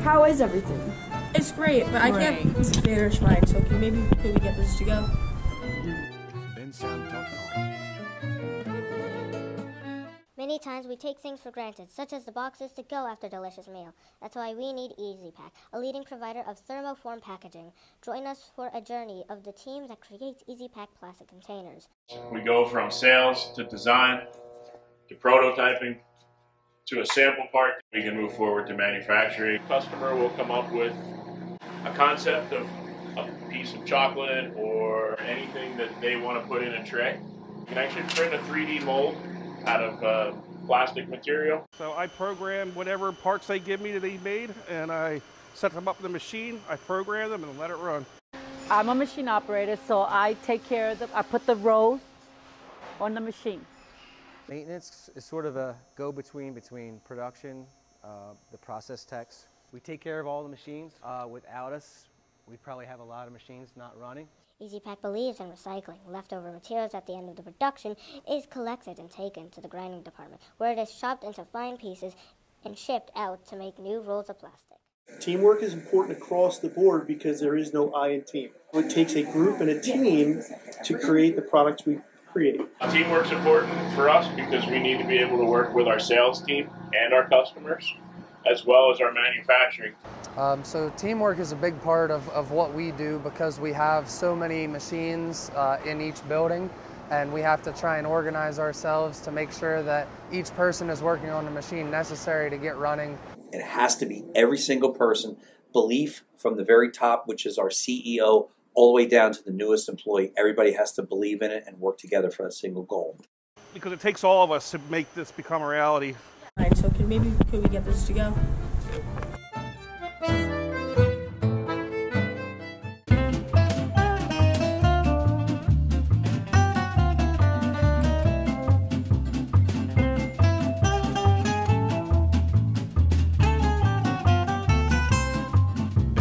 how is everything? It's great, but I can't finish mine, so could we get this to go? Many times we take things for granted, such as the boxes to go after a delicious meal. That's why we need EasyPack, a leading provider of thermoform packaging. Join us for a journey of the team that creates EasyPack plastic containers. We go from sales to design to prototyping to a sample part. We can move forward to manufacturing. The customer will come up with a concept of a piece of chocolate or anything that they want to put in a tray. You can actually print a 3D mold out of plastic material. So I program whatever parts they give me to be made, and I set them up in the machine, I program them, and let it run. I'm a machine operator, so I take care of I put the rolls on the machine. Maintenance is sort of a go-between between production, the process techs. We take care of all the machines. Without us, we'd probably have a lot of machines not running. EasyPack believes in recycling. Leftover materials at the end of the production is collected and taken to the grinding department, where it is chopped into fine pieces and shipped out to make new rolls of plastic. Teamwork is important across the board because there is no I in team. It takes a group and a team to create the products we create. Teamwork's important for us because we need to be able to work with our sales team and our customers, as well as our manufacturing. So teamwork is a big part of what we do because we have so many machines in each building, and we have to try and organize ourselves to make sure that each person is working on the machine necessary to get running. It has to be every single person, belief from the very top, which is our CEO, all the way down to the newest employee. Everybody has to believe in it and work together for a single goal. Because it takes all of us to make this become a reality. Alright, so could we get this to go?